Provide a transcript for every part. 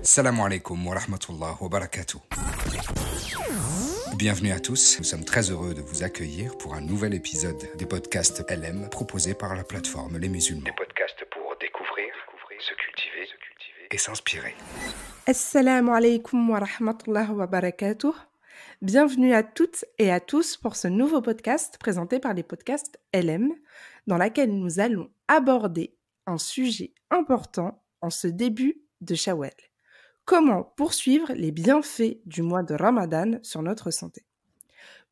Salam alaikum wa rahmatullah wa barakatuh. Bienvenue à tous, nous sommes très heureux de vous accueillir pour un nouvel épisode des podcasts LM proposés par la plateforme Les Musulmans. Des podcasts pour découvrir, se cultiver et s'inspirer. Assalamu alaikum wa rahmatullah wa barakatuh. Bienvenue à toutes et à tous pour ce nouveau podcast présenté par les podcasts LM, dans lequel nous allons aborder un sujet important en ce début de Shawwal. Comment poursuivre les bienfaits du mois de Ramadan sur notre santé?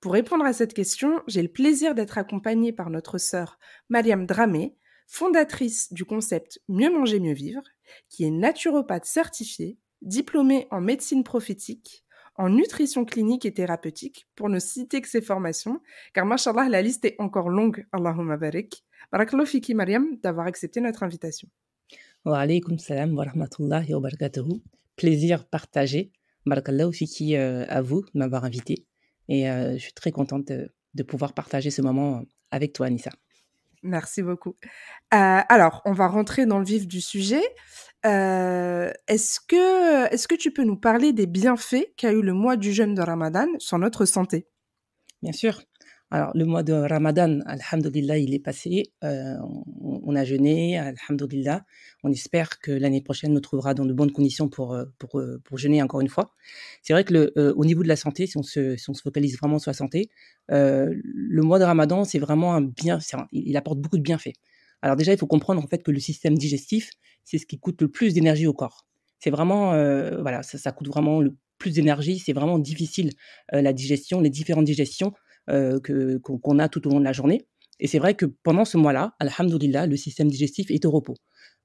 Pour répondre à cette question, j'ai le plaisir d'être accompagnée par notre sœur Mariam Dramé, fondatrice du concept Mieux manger, mieux vivre, qui est naturopathe certifiée, diplômée en médecine prophétique, en nutrition clinique et thérapeutique, pour ne citer que ses formations, car mashallah, la liste est encore longue, Allahumma barik. Barakallahu fiki Mariam d'avoir accepté notre invitation. Wa alaykoum salam wa rahmatullahi wa barakatuhu. Plaisir partagé. Barakallahu fiki à vous de m'avoir invité. Et je suis très contente de pouvoir partager ce moment avec toi, Anissa. Merci beaucoup. Alors, on va rentrer dans le vif du sujet. Est-ce que tu peux nous parler des bienfaits qu'a eu le mois du jeûne de Ramadan sur notre santé? Bien sûr. Alors, le mois de Ramadan, alhamdoulilah, il est passé. On a jeûné, alhamdoulilah. On espère que l'année prochaine nous trouvera dans de bonnes conditions pour jeûner encore une fois. C'est vrai que au niveau de la santé, si on se focalise vraiment sur la santé, le mois de Ramadan, c'est vraiment il apporte beaucoup de bienfaits. Alors déjà, il faut comprendre en fait que le système digestif, c'est ce qui coûte le plus d'énergie au corps. C'est vraiment, ça coûte vraiment le plus d'énergie. C'est vraiment difficile la digestion, les différentes digestions qu'on a tout au long de la journée. Et c'est vrai que pendant ce mois-là, alhamdoulilah, le système digestif est au repos.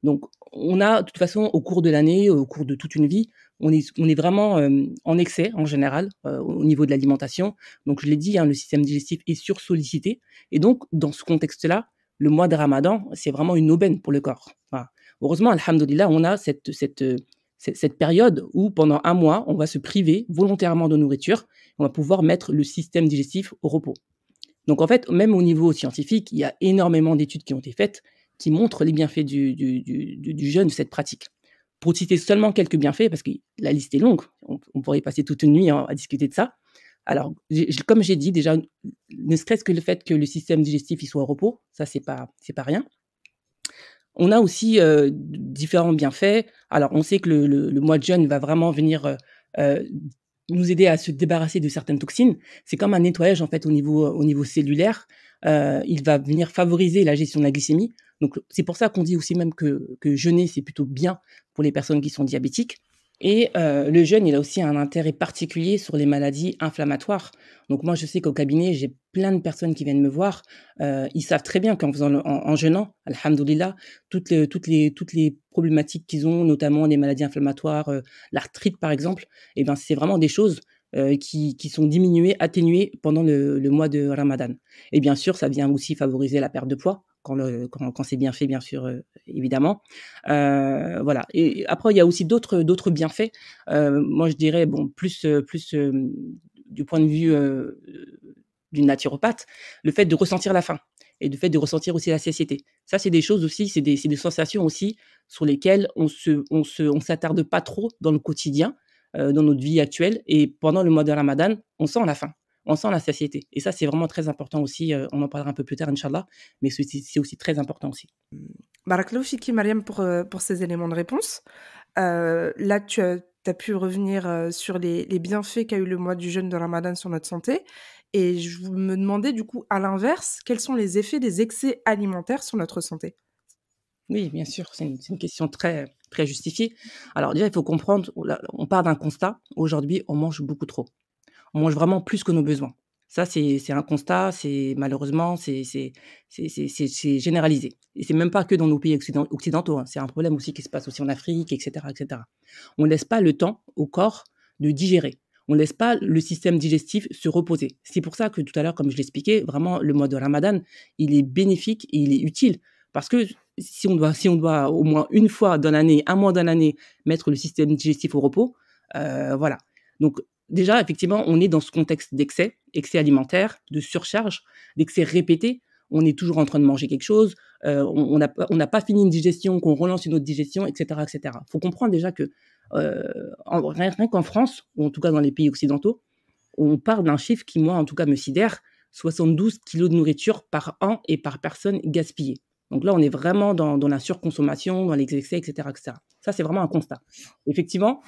Donc, on a, de toute façon, au cours de l'année, au cours de toute une vie, on est vraiment en excès, en général, au niveau de l'alimentation. Donc, je l'ai dit, le système digestif est sursollicité. Et donc, dans ce contexte-là, le mois de Ramadan, c'est vraiment une aubaine pour le corps. Voilà. Heureusement, alhamdoulilah, on a cette période où, pendant un mois, on va se priver volontairement de nourriture. On va pouvoir mettre le système digestif au repos. Donc, en fait, même au niveau scientifique, il y a énormément d'études qui ont été faites qui montrent les bienfaits du jeûne, de cette pratique. Pour citer seulement quelques bienfaits, parce que la liste est longue, on pourrait y passer toute une nuit à discuter de ça. Alors, comme j'ai dit, déjà, ne serait-ce que le fait que le système digestif il soit au repos, ça, c'est pas rien. On a aussi différents bienfaits. Alors, on sait que le mois de jeûne va vraiment venir nous aider à se débarrasser de certaines toxines. C'est comme un nettoyage en fait au niveau cellulaire. Il va venir favoriser la gestion de la glycémie. Donc, c'est pour ça qu'on dit aussi même que jeûner, c'est plutôt bien pour les personnes qui sont diabétiques. Et le jeûne, il a aussi un intérêt particulier sur les maladies inflammatoires. Donc moi, je sais qu'au cabinet, j'ai plein de personnes qui viennent me voir. Ils savent très bien en jeûnant, alhamdoulilah, toutes les problématiques qu'ils ont, notamment les maladies inflammatoires, l'arthrite par exemple, et ben c'est vraiment des choses qui sont diminuées, atténuées pendant le mois de Ramadan. Et bien sûr, ça vient aussi favoriser la perte de poids. Quand c'est bien fait, bien sûr, évidemment. Voilà. Et après, il y a aussi d'autres bienfaits. Moi, je dirais, plus du point de vue d'une naturopathe, le fait de ressentir la faim et le fait de ressentir aussi la satiété. Ça, c'est des choses aussi, c'est des sensations aussi sur lesquelles on s'attarde pas trop dans le quotidien, dans notre vie actuelle. Et pendant le mois de Ramadan, on sent la faim. On sent la satiété. Et ça, c'est vraiment très important aussi. On en parlera un peu plus tard, Inch'Allah. Mais c'est aussi très important aussi. Barakallahu fiki, Mariam, pour ces éléments de réponse. Là, tu as pu revenir sur les bienfaits qu'a eu le mois du jeûne de Ramadan sur notre santé. Et je me demandais, du coup, à l'inverse, quels sont les effets des excès alimentaires sur notre santé? Oui, bien sûr. C'est une question très, très justifiée. Alors déjà, il faut comprendre, on part d'un constat. Aujourd'hui, on mange beaucoup trop. On mange vraiment plus que nos besoins. Ça, c'est un constat, malheureusement, c'est généralisé. Et c'est même pas que dans nos pays occidentaux, hein. C'est un problème aussi qui se passe aussi en Afrique, etc., etc. On laisse pas le temps au corps de digérer. On laisse pas le système digestif se reposer. C'est pour ça que tout à l'heure, comme je l'expliquais, vraiment, le mois de Ramadan, il est bénéfique et il est utile. Parce que si on doit au moins une fois dans l'année, un mois dans l'année, mettre le système digestif au repos, voilà. Donc, déjà, effectivement, on est dans ce contexte excès alimentaire, de surcharge, d'excès répété. On est toujours en train de manger quelque chose, on n'a pas fini une digestion, qu'on relance une autre digestion, etc., etc. Il faut comprendre déjà que Rien qu'en France, ou en tout cas dans les pays occidentaux, on parle d'un chiffre qui, moi, en tout cas, me sidère, 72 kilos de nourriture par an et par personne gaspillée. Donc là, on est vraiment dans la surconsommation, dans les excès, etc., etc. Ça, c'est vraiment un constat. Effectivement,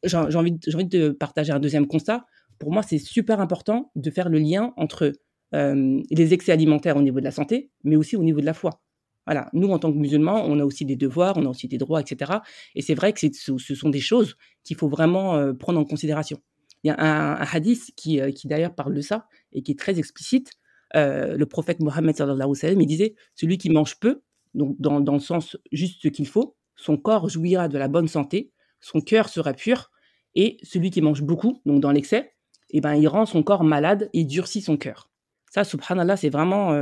j'ai envie de partager un deuxième constat. Pour moi, c'est super important de faire le lien entre les excès alimentaires au niveau de la santé, mais aussi au niveau de la foi. Voilà, nous, en tant que musulmans, on a aussi des devoirs, on a aussi des droits, etc. Et c'est vrai que ce sont des choses qu'il faut vraiment prendre en considération. Il y a un hadith qui d'ailleurs parle de ça et qui est très explicite. Le prophète Mohammed sallallahu alayhi wa sallam, il disait « Celui qui mange peu, donc dans le sens juste ce qu'il faut, son corps jouira de la bonne santé, son cœur sera pur, et celui qui mange beaucoup, donc dans l'excès, eh ben, il rend son corps malade et durcit son cœur. » Ça, subhanallah, c'est vraiment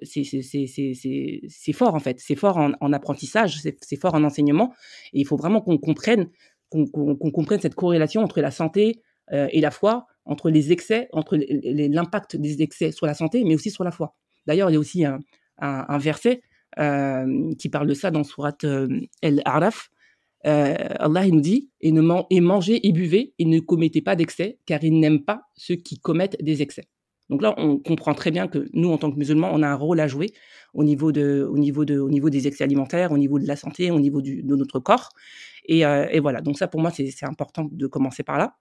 c'est fort en fait. C'est fort en apprentissage, c'est fort en enseignement. Et il faut vraiment qu'on comprenne cette corrélation entre la santé et la foi, entre les excès, entre l'impact des excès sur la santé, mais aussi sur la foi. D'ailleurs, il y a aussi un verset qui parle de ça dans sourate Al-A'raf. Allah il nous dit et mangez et buvez et ne commettez pas d'excès, car il n'aime pas ceux qui commettent des excès. Donc là, on comprend très bien que nous, en tant que musulmans, on a un rôle à jouer au niveau des excès alimentaires, au niveau de la santé, au niveau de notre corps. Et voilà, donc ça, pour moi, c'est important de commencer par là.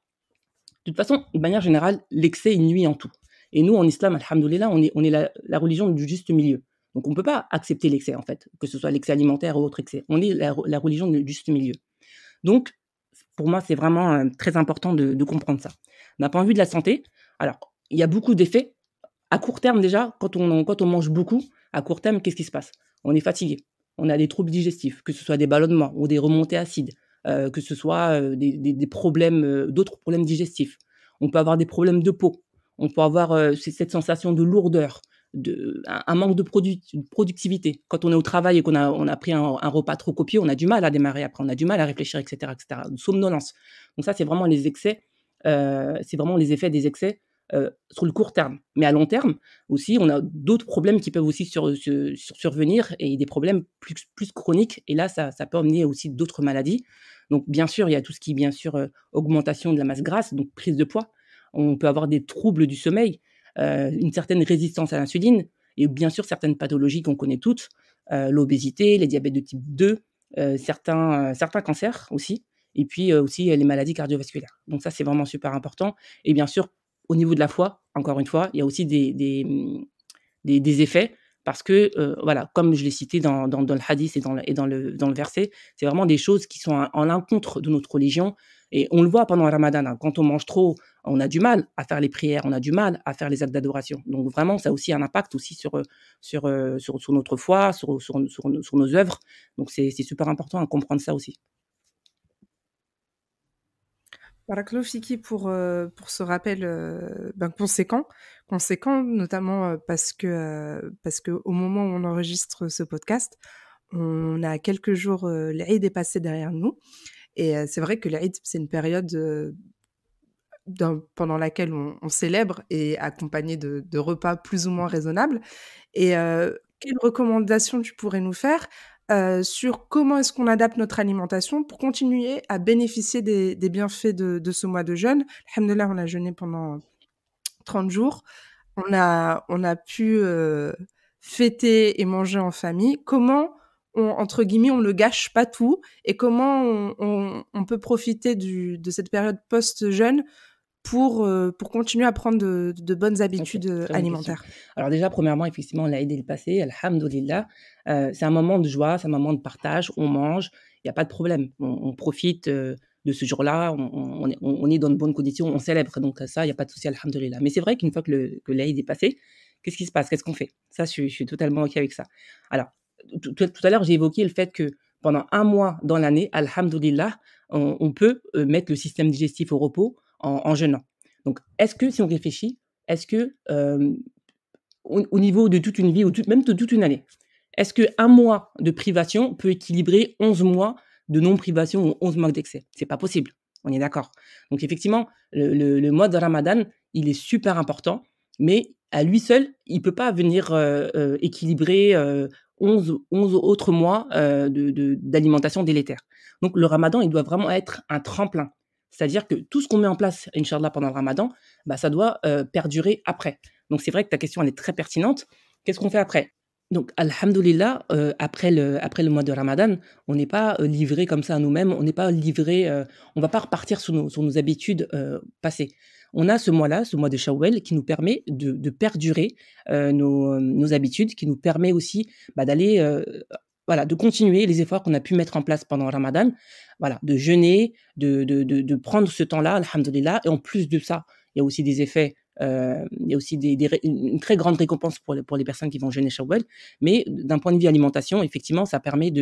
De toute façon, de manière générale, l'excès, il nuit en tout. Et nous, en islam, alhamdoulilah, on est la religion du juste milieu. Donc, on ne peut pas accepter l'excès, en fait, que ce soit l'excès alimentaire ou autre excès. On est la religion du juste milieu. Donc, pour moi, c'est vraiment très important de comprendre ça. D'un point de vue de la santé, alors, il y a beaucoup d'effets. À court terme, déjà, quand on mange beaucoup, à court terme, qu'est-ce qui se passe? On est fatigué. On a des troubles digestifs, que ce soit des ballonnements ou des remontées acides, que ce soit des problèmes, d'autres problèmes digestifs. On peut avoir des problèmes de peau. On peut avoir cette sensation de lourdeur, un manque de productivité. Quand on est au travail et qu'on a pris un repas trop copieux, on a du mal à démarrer après, on a du mal à réfléchir, etc., etc. Une somnolence. Donc ça, c'est vraiment les excès, c'est vraiment les effets des excès sur le court terme. Mais à long terme aussi, on a d'autres problèmes qui peuvent aussi survenir et des problèmes plus chroniques. Et là, ça peut amener aussi d'autres maladies. Donc, bien sûr, il y a tout ce qui est, bien sûr, augmentation de la masse grasse, donc prise de poids. On peut avoir des troubles du sommeil, une certaine résistance à l'insuline et bien sûr certaines pathologies qu'on connaît toutes, l'obésité, les diabètes de type 2, certains cancers aussi, et puis aussi les maladies cardiovasculaires. Donc ça, c'est vraiment super important. Et bien sûr, au niveau de la foi, encore une fois, il y a aussi des effets parce que, voilà, comme je l'ai cité dans le hadith et dans le verset, c'est vraiment des choses qui sont en l'encontre de notre religion. Et on le voit pendant le ramadan, hein, quand on mange trop, on a du mal à faire les prières, on a du mal à faire les actes d'adoration. Donc vraiment, ça a aussi un impact aussi sur notre foi, sur nos œuvres. Donc c'est super important à comprendre ça aussi. Barakallahu fiki pour ce rappel conséquent notamment parce que au moment où on enregistre ce podcast, on a quelques jours, l'Aïd est passé derrière nous et c'est vrai que l'Aïd, c'est une période pendant laquelle on célèbre et accompagné de repas plus ou moins raisonnables. Et quelles recommandations tu pourrais nous faire sur comment est-ce qu'on adapte notre alimentation pour continuer à bénéficier des bienfaits de ce mois de jeûne? Alhamdoulilah, on a jeûné pendant 30 jours. On a pu fêter et manger en famille. Comment entre guillemets, on ne gâche pas tout et comment on peut profiter de cette période post-jeûne pour continuer à prendre de bonnes habitudes alimentaires? Alors déjà, premièrement, effectivement, l'Aïd est passé, alhamdoulilah. C'est un moment de joie, c'est un moment de partage, on mange, il n'y a pas de problème. On profite de ce jour-là, on est dans de bonnes conditions, on célèbre. Donc ça, il n'y a pas de souci, alhamdoulilah. Mais c'est vrai qu'une fois que l'Aïd est passé, qu'est-ce qui se passe? Qu'est-ce qu'on fait? Ça, je suis totalement OK avec ça. Alors, tout à l'heure, j'ai évoqué le fait que pendant un mois dans l'année, alhamdoulilah, on peut mettre le système digestif au repos en jeûnant. Donc, est-ce que, si on réfléchit, est-ce que au niveau de toute une vie, ou même de toute une année, est-ce qu'un mois de privation peut équilibrer 11 mois de non-privation ou 11 mois d'excès? C'est pas possible, on est d'accord. Donc, effectivement, le mois de Ramadan, il est super important, mais à lui seul, il peut pas venir équilibrer 11 autres mois d'alimentation délétère. Donc le ramadan, il doit vraiment être un tremplin. C'est-à-dire que tout ce qu'on met en place, Inch'Allah, pendant le ramadan, ça doit perdurer après. Donc c'est vrai que ta question, elle est très pertinente. Qu'est-ce qu'on fait après? Donc, alhamdoulilah, après le mois de ramadan, on n'est pas livré comme ça à nous-mêmes, on n'est pas livré, on va pas repartir sur nos habitudes passées. On a ce mois-là, ce mois de Shawwal, qui nous permet de perdurer nos habitudes, qui nous permet aussi d'aller, voilà, de continuer les efforts qu'on a pu mettre en place pendant le ramadan, voilà, de jeûner, de prendre ce temps-là, alhamdoulilah. Et en plus de ça, il y a aussi des effets, il y a aussi une très grande récompense pour les personnes qui vont jeûner Shawwal. Mais d'un point de vue alimentation, effectivement, ça permet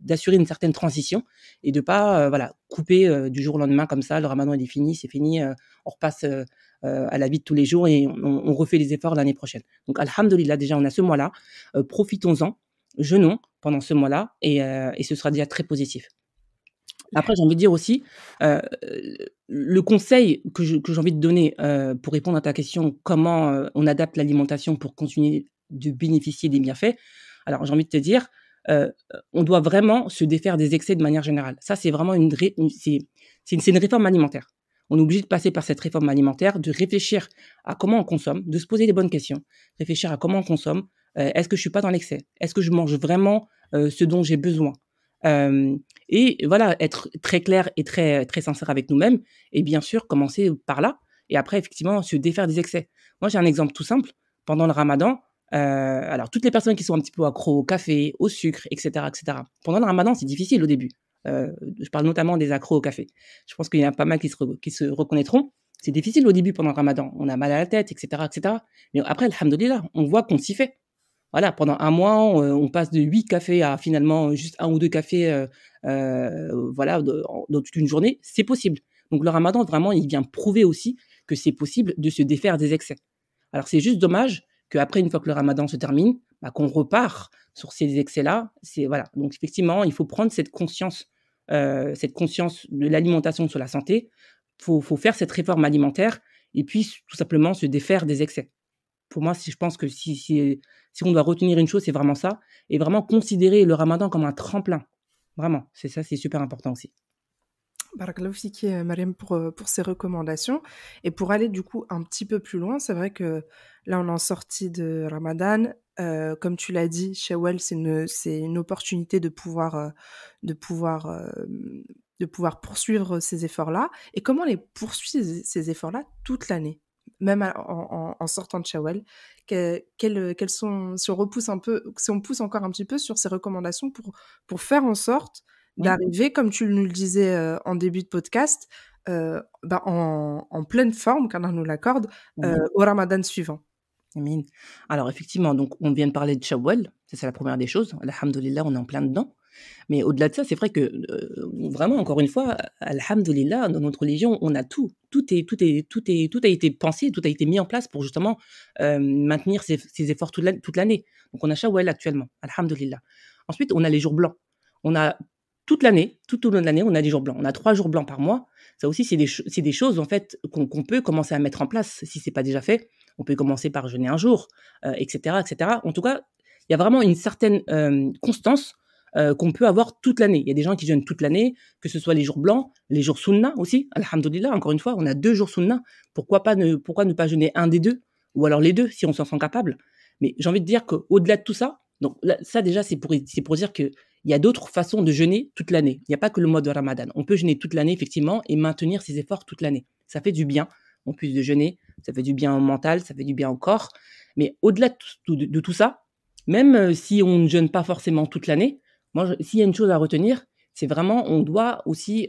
d'assurer une certaine transition et de pas voilà, couper du jour au lendemain comme ça. Le ramadan, il est fini, c'est fini, on repasse à la vie de tous les jours et on refait les efforts l'année prochaine. Donc, alhamdoulilah, déjà, on a ce mois-là. Profitons-en, jeûnons pendant ce mois-là et ce sera déjà très positif. Après, j'ai envie de dire aussi, le conseil que j'ai envie de donner pour répondre à ta question, comment on adapte l'alimentation pour continuer de bénéficier des bienfaits. Alors, j'ai envie de te dire, on doit vraiment se défaire des excès de manière générale. Ça, c'est vraiment c'est une réforme alimentaire. On est obligé de passer par cette réforme alimentaire, de réfléchir à comment on consomme, de se poser les bonnes questions, réfléchir à comment on consomme. Est-ce que je suis pas dans l'excès? Est-ce que je mange vraiment ce dont j'ai besoin? Et voilà, être très clair et très, très sincère avec nous-mêmes et bien sûr commencer par là et après effectivement se défaire des excès. Moi, j'ai un exemple tout simple. Pendant le ramadan, alors toutes les personnes qui sont un petit peu accros au café, au sucre, et cetera, pendant le ramadan, c'est difficile au début. Je parle notamment des accros au café. Je pense qu'il y en a pas mal qui se reconnaîtront. C'est difficile au début pendant le ramadan. On a mal à la tête, et cetera. Mais après, alhamdoulilah, on voit qu'on s'y fait. Voilà, pendant un mois, on passe de 8 cafés à finalement juste 1 ou 2 cafés, voilà, dans toute une journée. C'est possible. Donc le ramadan, vraiment, il vient prouver aussi que c'est possible de se défaire des excès. Alors c'est juste dommage qu'après, une fois que le ramadan se termine, qu'on repart sur ces excès-là. Voilà. Donc effectivement, il faut prendre cette conscience de l'alimentation sur la santé. Faut faire cette réforme alimentaire et puis tout simplement se défaire des excès. Pour moi, je pense que si on doit retenir une chose, c'est vraiment ça et vraiment considérer le ramadan comme un tremplin. Vraiment, c'est ça, c'est super important aussi. Barakallahu fiki, Mariam, pour ces recommandations. Et pour aller du coup un petit peu plus loin, c'est vrai que là, on est en sortie de Ramadan. Comme tu l'as dit, Shawwal, c'est une opportunité de pouvoir poursuivre ces efforts-là. Et comment les poursuivre, ces efforts-là, toute l'année? Même en sortant de Shawwal, quelles sont, si on pousse encore un petit peu sur ces recommandations pour faire en sorte d'arriver, comme tu nous le disais en début de podcast, en pleine forme, qu'Allah nous l'accorde, au Ramadan suivant. Amin. Alors effectivement, donc on vient de parler de Shawwal, c'est la première des choses. Alhamdoulilah, on est en plein dedans. Mais au-delà de ça, c'est vrai que vraiment, encore une fois, alhamdoulilah, dans notre religion, on a tout. Tout a été pensé, tout a été mis en place pour justement maintenir ces efforts toute l'année. Donc on a Shawwal actuellement, alhamdoulilah. Ensuite, on a les jours blancs. On a toute l'année, tout au long de l'année, on a des jours blancs. On a 3 jours blancs par mois. Ça aussi, c'est des choses en fait qu'on peut commencer à mettre en place si c'est pas déjà fait. On peut commencer par jeûner un jour, etc., etc. En tout cas, il y a vraiment une certaine constance qu'on peut avoir toute l'année. Il y a des gens qui jeûnent toute l'année, que ce soit les jours blancs, les jours sunna aussi. Alhamdoulilah, encore une fois, on a 2 jours sunna. Pourquoi ne pas jeûner un des 2 ou alors les 2 si on s'en sent capable. Mais j'ai envie de dire qu'au-delà de tout ça, donc là, ça déjà c'est pour dire que il y a d'autres façons de jeûner toute l'année. Il n'y a pas que le mois de Ramadan. On peut jeûner toute l'année effectivement et maintenir ses efforts toute l'année. Ça fait du bien. En plus de jeûner, ça fait du bien au mental, ça fait du bien au corps. Mais au-delà de tout ça, même si on ne jeûne pas forcément toute l'année, moi, s'il y a une chose à retenir, c'est vraiment, on doit aussi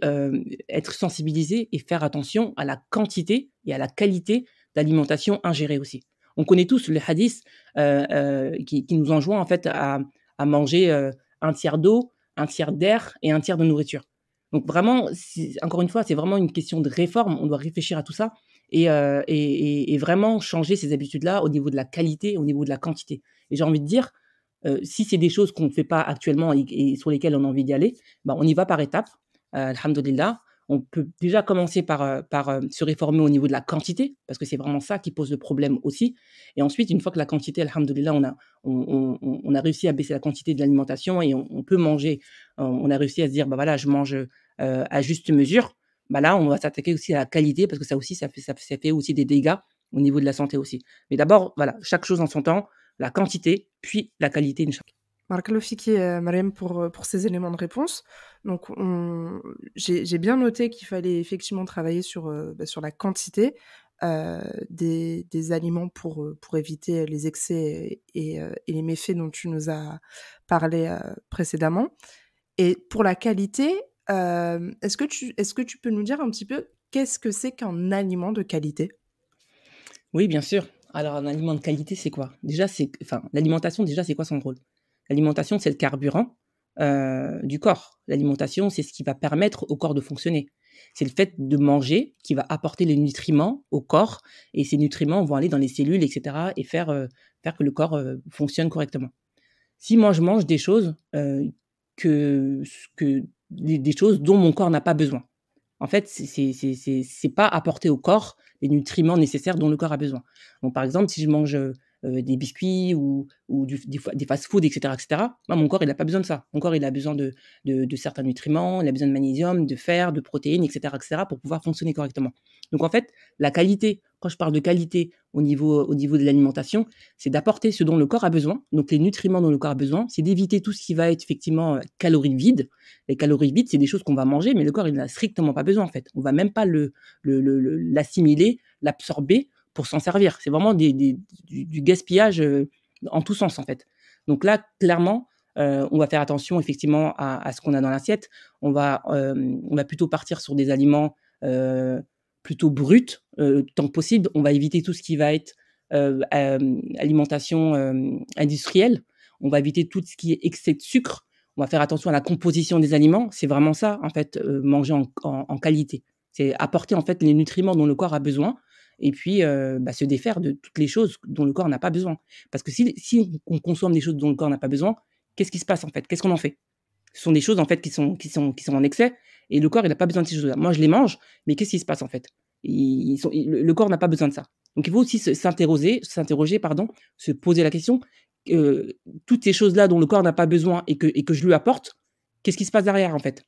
être sensibilisé et faire attention à la quantité et à la qualité d'alimentation ingérée aussi. On connaît tous les hadiths qui nous enjoignent en fait à manger un tiers d'eau, un tiers d'air et un tiers de nourriture. Donc vraiment, encore une fois, c'est vraiment une question de réforme. On doit réfléchir à tout ça et vraiment changer ces habitudes-là au niveau de la qualité, au niveau de la quantité. Et j'ai envie de dire, si c'est des choses qu'on ne fait pas actuellement et sur lesquelles on a envie d'y aller, on y va par étapes. Alhamdoulilah, On peut déjà commencer par se réformer au niveau de la quantité, parce que c'est vraiment ça qui pose le problème aussi. Et ensuite, une fois que la quantité, alhamdoulilah, on a réussi à baisser la quantité de l'alimentation et on peut manger, on a réussi à se dire: «Bah, voilà, je mange, à juste mesure». Bah, là, on va s'attaquer aussi à la qualité parce que ça aussi, ça fait aussi des dégâts au niveau de la santé aussi. Mais d'abord, voilà, chaque chose en son temps, la quantité, puis la qualité, inch'Allah. Barakallahu fiki, Mariam, pour ces éléments de réponse. Donc, j'ai bien noté qu'il fallait effectivement travailler sur la quantité des aliments pour éviter les excès et les méfaits dont tu nous as parlé précédemment. Et pour la qualité, est-ce que tu peux nous dire un petit peu qu'est-ce que c'est qu'un aliment de qualité? Oui, bien sûr. Alors, un aliment de qualité, c'est quoi? Déjà, l'alimentation, déjà, c'est quoi son rôle? L'alimentation, c'est le carburant, du corps. L'alimentation, c'est ce qui va permettre au corps de fonctionner. C'est le fait de manger qui va apporter les nutriments au corps et ces nutriments vont aller dans les cellules et cetera et faire que le corps, fonctionne correctement. Si moi, je mange des choses, que des choses dont mon corps n'a pas besoin. En fait, c'est pas apporter au corps les nutriments nécessaires dont le corps a besoin. Donc par exemple, si je mange, des biscuits ou des fast-food et cetera, moi mon corps il a pas besoin de ça. Mon corps il a besoin de certains nutriments, il a besoin de magnésium, de fer, de protéines et cetera pour pouvoir fonctionner correctement. Donc en fait, la qualité, quand je parle de qualité au niveau de l'alimentation, c'est d'apporter ce dont le corps a besoin, donc les nutriments dont le corps a besoin, c'est d'éviter tout ce qui va être effectivement, calories vides. Les calories vides, c'est des choses qu'on va manger, mais le corps, il n'en a strictement pas besoin, en fait. On va même pas l'assimiler, l'absorber pour s'en servir. C'est vraiment du gaspillage, en tous sens, en fait. Donc là, clairement, on va faire attention effectivement à ce qu'on a dans l'assiette. On va plutôt partir sur des aliments, plutôt bruts, tant que possible. On va éviter tout ce qui va être, alimentation, industrielle. On va éviter tout ce qui est excès de sucre. On va faire attention à la composition des aliments. C'est vraiment ça, en fait, manger en qualité. C'est apporter, en fait, les nutriments dont le corps a besoin et puis, se défaire de toutes les choses dont le corps n'a pas besoin. Parce que si on consomme des choses dont le corps n'a pas besoin, qu'est-ce qui se passe, en fait? Qu'est-ce qu'on en fait? Ce sont des choses, en fait, qui sont en excès et le corps, il a pas besoin de ces choses-là. Moi, je les mange, mais qu'est-ce qui se passe, en fait? Le corps n'a pas besoin de ça. Donc il faut aussi s'interroger, pardon, se poser la question, toutes ces choses-là dont le corps n'a pas besoin et que je lui apporte, qu'est-ce qui se passe derrière, en fait?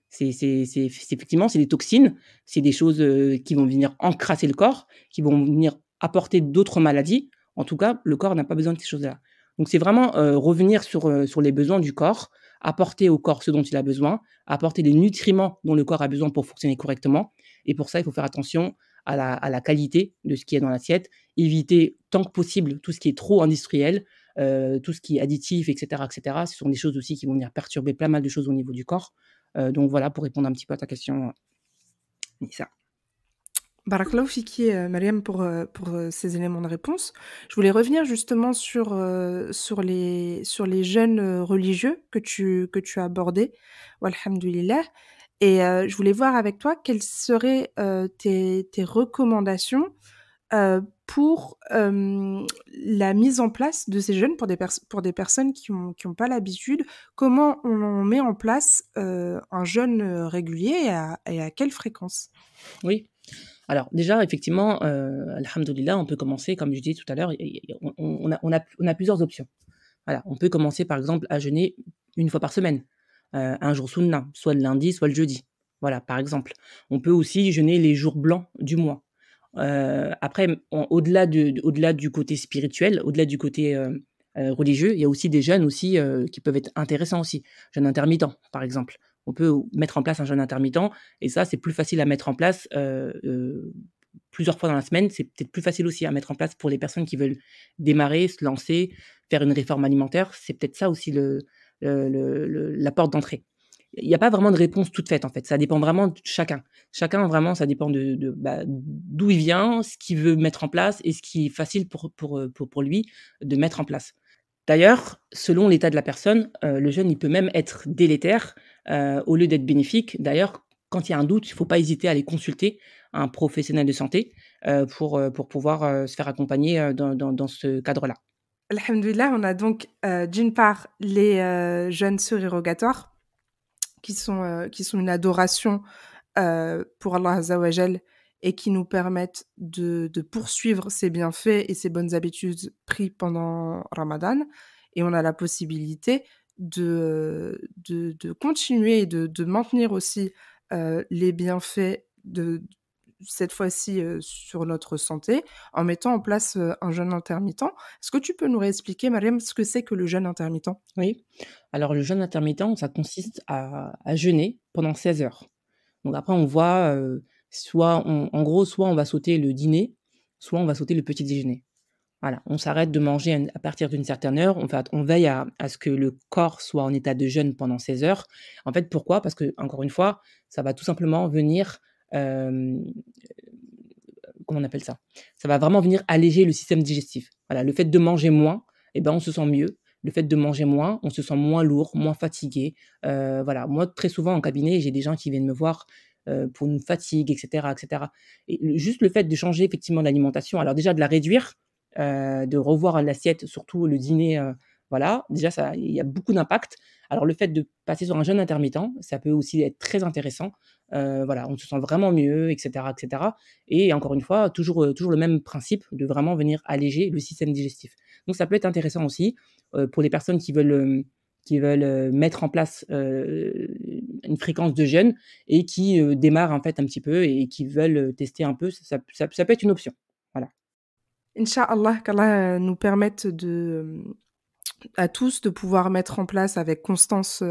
C'est effectivement, c'est des toxines, c'est des choses, qui vont venir encrasser le corps, qui vont venir apporter d'autres maladies. En tout cas, le corps n'a pas besoin de ces choses-là. Donc c'est vraiment, revenir sur les besoins du corps, apporter au corps ce dont il a besoin, apporter les nutriments dont le corps a besoin pour fonctionner correctement et pour ça, il faut faire attention à la qualité de ce qui est dans l'assiette, éviter tant que possible tout ce qui est trop industriel, tout ce qui est additif et cetera. Ce sont des choses aussi qui vont venir perturber pas mal de choses au niveau du corps. Donc voilà, pour répondre un petit peu à ta question, Nissa. Barakallahu fiki, Mariam, pour ces éléments de réponse. Je voulais revenir justement sur les jeûnes religieux que tu as abordés, walhamdoulilah. Et je voulais voir avec toi quelles seraient tes recommandations pour la mise en place de ces jeûnes pour des personnes qui ont pas l'habitude. Comment on met en place un jeûne régulier et à quelle fréquence? Oui. Alors déjà, effectivement, alhamdoulilah, on peut commencer, comme je disais tout à l'heure, on a plusieurs options. Voilà, on peut commencer, par exemple, à jeûner une fois par semaine, un jour sunna, soit le lundi, soit le jeudi. Voilà, par exemple. On peut aussi jeûner les jours blancs du mois. Après, au-delà du côté spirituel, au-delà du côté, religieux, il y a aussi des jeûnes aussi, qui peuvent être intéressants aussi. Jeûne intermittent, par exemple. On peut mettre en place un jeûne intermittent et ça, c'est plus facile à mettre en place, plusieurs fois dans la semaine. C'est peut-être plus facile aussi à mettre en place pour les personnes qui veulent démarrer, se lancer, faire une réforme alimentaire. C'est peut-être ça aussi la porte d'entrée. Il y a pas vraiment de réponse toute faite, en fait. Ça dépend vraiment de chacun. Chacun, vraiment, ça dépend d'où il vient, ce qu'il veut mettre en place et ce qui est facile pour lui de mettre en place. D'ailleurs, selon l'état de la personne, le jeûne, il peut même être délétère, au lieu d'être bénéfique. D'ailleurs, quand il y a un doute, il ne faut pas hésiter à aller consulter un professionnel de santé, pour pouvoir, se faire accompagner, dans ce cadre-là. Alhamdoulilah, on a donc d'une part les jeûnes surérogatoires qui sont une adoration pour Allah Azza wa Jal et qui nous permettent de poursuivre ces bienfaits et ces bonnes habitudes pris pendant Ramadan. Et on a la possibilité de continuer et de maintenir aussi les bienfaits cette fois-ci sur notre santé en mettant en place un jeûne intermittent. Est-ce que tu peux nous réexpliquer, Mariam, ce que c'est que le jeûne intermittent? Oui. Alors le jeûne intermittent, ça consiste à jeûner pendant 16 heures. Donc après on voit, en gros, soit on va sauter le dîner, soit on va sauter le petit déjeuner. Voilà, on s'arrête de manger à partir d'une certaine heure, on veille à ce que le corps soit en état de jeûne pendant 16 heures. En fait, pourquoi? Parce que encore une fois, ça va tout simplement venir, hem, comment on appelle ça? Ça va vraiment venir alléger le système digestif. Voilà, le fait de manger moins, et ben, on se sent mieux. Le fait de manger moins, on se sent moins lourd, moins fatigué. Voilà, moi, très souvent en cabinet, j'ai des gens qui viennent me voir, pour une fatigue et cetera et cetera. Et juste le fait de changer effectivement l'alimentation, alors déjà de la réduire, de revoir l'assiette, surtout le dîner, voilà, déjà ça il y a beaucoup d'impact. Alors le fait de passer sur un jeûne intermittent, ça peut aussi être très intéressant. Voilà, on se sent vraiment mieux et cetera et cetera et encore une fois, toujours le même principe de vraiment venir alléger le système digestif. Donc ça peut être intéressant aussi, pour les personnes qui veulent, mettre en place, une fréquence de jeûne et qui, démarrent en fait un petit peu et qui veulent, tester un peu, ça peut être une option. Voilà. Inch'Allah, qu'Allah nous permette à tous de pouvoir mettre en place avec constance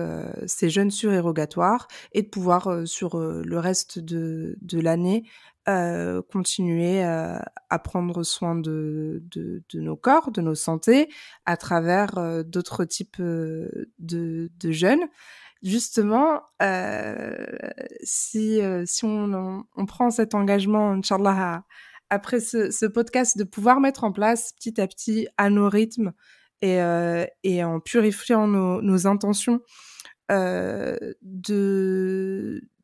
ces jeûnes surérogatoires et de pouvoir sur le reste de l'année continuer à prendre soin de nos corps, de nos santé, à travers d'autres types de jeûnes. Justement, si on prend cet engagement, Inch'Allah, après ce podcast, de pouvoir mettre en place petit à petit à nos rythmes et en purifiant nos intentions, de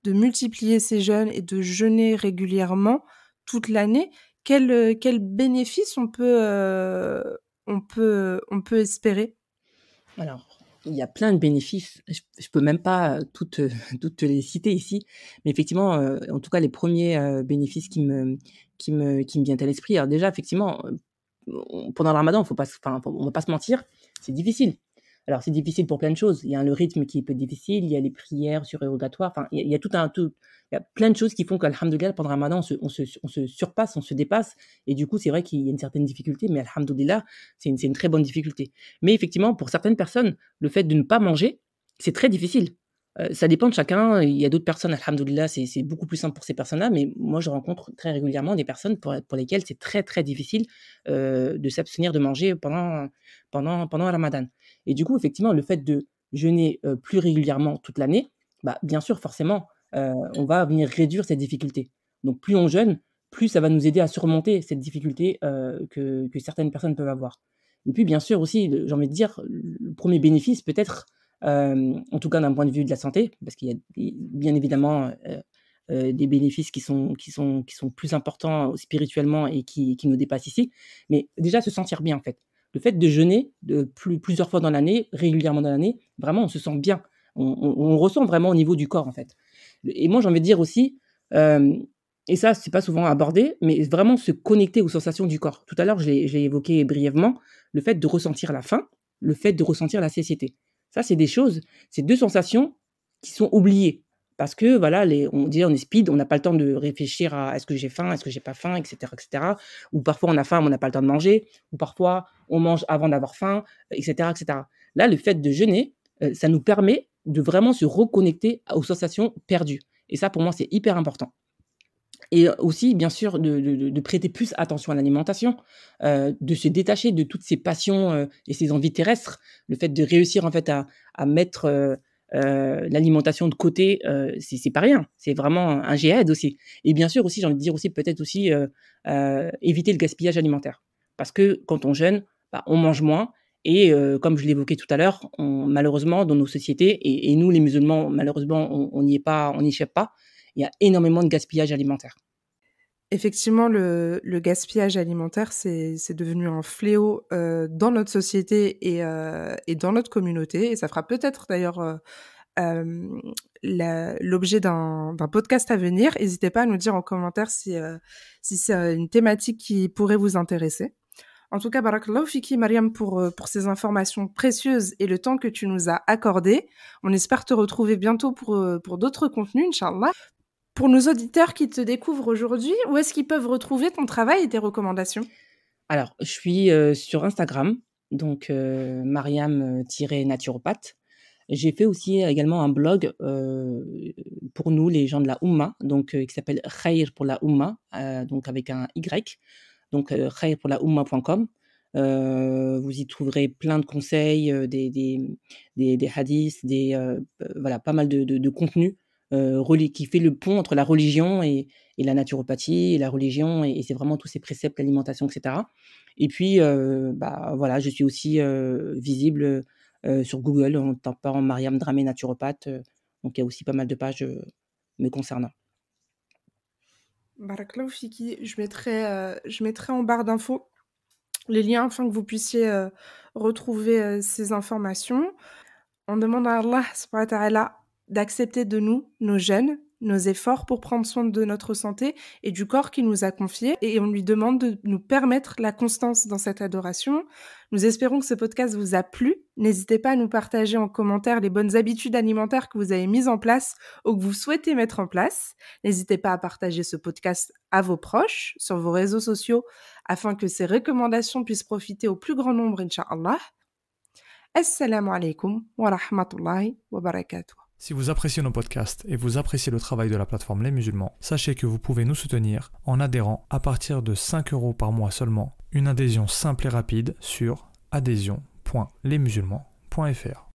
multiplier ces jeûnes et de jeûner régulièrement toute l'année, quel bénéfice on peut espérer? Alors, il y a plein de bénéfices. Je peux même pas, toutes te les citer ici, mais effectivement, en tout cas les premiers bénéfices qui me viennent à l'esprit. Alors déjà effectivement, pendant le ramadan, on va pas se mentir, c'est difficile. Alors c'est difficile pour plein de choses. Il y a le rythme qui peut être difficile, il y a les prières surérogatoires, enfin il y a il y a plein de choses qui font qu'alhamdoulilah pendant le ramadan on se surpasse, on se dépasse et du coup c'est vrai qu'il y a une certaine difficulté, mais alhamdoulilah, c'est une très bonne difficulté. Mais effectivement, pour certaines personnes, le fait de ne pas manger, c'est très difficile. Ça dépend de chacun. Il y a d'autres personnes, alhamdoulilah, c'est beaucoup plus simple pour ces personnes-là, mais moi, je rencontre très régulièrement des personnes pour lesquelles c'est très, très difficile, de s'abstenir de manger pendant le ramadan. Et du coup, effectivement, le fait de jeûner, plus régulièrement toute l'année, bah, bien sûr, forcément, on va venir réduire cette difficulté. Donc plus on jeûne, plus ça va nous aider à surmonter cette difficulté, que certaines personnes peuvent avoir. Et puis, bien sûr aussi, j'ai envie de dire, le 1er bénéfice peut-être, en tout cas d'un point de vue de la santé, parce qu'il y a bien évidemment, des bénéfices qui sont plus importants spirituellement et qui nous dépassent ici. Mais déjà se sentir bien en fait. Le fait de jeûner plusieurs fois dans l'année, régulièrement dans l'année, vraiment on se sent bien. On ressent vraiment au niveau du corps en fait. Et moi j'ai envie de dire aussi, et ça c'est pas souvent abordé, mais vraiment se connecter aux sensations du corps. Tout à l'heure je l'ai évoqué brièvement, le fait de ressentir la faim, le fait de ressentir la satiété. Ça, c'est des choses, c'est 2 sensations qui sont oubliées parce que voilà, on est speed, on n'a pas le temps de réfléchir à: «Est-ce que j'ai faim? Est-ce que j'ai pas faim?» et cetera et cetera. Ou parfois on a faim, mais on n'a pas le temps de manger, ou parfois on mange avant d'avoir faim, et cetera et cetera. Là, le fait de jeûner, ça nous permet de vraiment se reconnecter aux sensations perdues et ça, pour moi, c'est hyper important. Et aussi, bien sûr, de prêter plus attention à l'alimentation, de se détacher de toutes ces passions, et ces envies terrestres. Le fait de réussir, en fait, à mettre, l'alimentation de côté, c'est pas rien. C'est vraiment un djihad aussi. Et bien sûr aussi, j'ai envie de dire aussi, peut-être aussi, éviter le gaspillage alimentaire. Parce que quand on jeûne, bah, on mange moins et comme je l'évoquais tout à l'heure, malheureusement, dans nos sociétés et nous, les musulmans, malheureusement, on n'y échappe pas. Il y a énormément de gaspillage alimentaire. Effectivement, le gaspillage alimentaire, c'est devenu un fléau, dans notre société et dans notre communauté et ça fera peut-être d'ailleurs, l'objet d'un podcast à venir. N'hésitez pas à nous dire en commentaire si c'est une thématique qui pourrait vous intéresser. En tout cas, barakallahu fiki, Mariam, pour ces informations précieuses et le temps que tu nous as accordé. On espère te retrouver bientôt pour d'autres contenus, Inch'Allah. Pour nos auditeurs qui te découvrent aujourd'hui, où est-ce qu'ils peuvent retrouver ton travail et tes recommandations ? Alors, je suis sur Instagram, donc Mariam-naturopathe. J'ai fait aussi également un blog pour nous, les gens de la Oumma, donc qui s'appelle Khair pour la Oumma, donc avec un Y, donc khairpourlaoumma.com. Vous y trouverez plein de conseils, des hadiths, voilà, pas mal de contenu qui fait le pont entre la religion et la naturopathie et la religion, et c'est vraiment tous ces préceptes, l'alimentation, etc. Et puis, voilà, je suis aussi visible sur Google en tapant Mariam Dramé naturopathe. Donc, il y a aussi pas mal de pages me concernant. Barakallahu fiki, je mettrai en barre d'infos les liens afin que vous puissiez retrouver ces informations. On demande à Allah subhanahu wa ta'ala d'accepter de nous, nos jeûnes, nos efforts pour prendre soin de notre santé et du corps qu'il nous a confié, et on lui demande de nous permettre la constance dans cette adoration. Nous espérons que ce podcast vous a plu. N'hésitez pas à nous partager en commentaire les bonnes habitudes alimentaires que vous avez mises en place ou que vous souhaitez mettre en place. N'hésitez pas à partager ce podcast à vos proches sur vos réseaux sociaux afin que ces recommandations puissent profiter au plus grand nombre, Inch'Allah. Assalamu alaikum wa rahmatullahi wa barakatuh. Si vous appréciez nos podcasts et vous appréciez le travail de la plateforme Les Musulmans, sachez que vous pouvez nous soutenir en adhérant à partir de 5 € par mois seulement. Une adhésion simple et rapide sur adhésion.lesmusulmans.fr.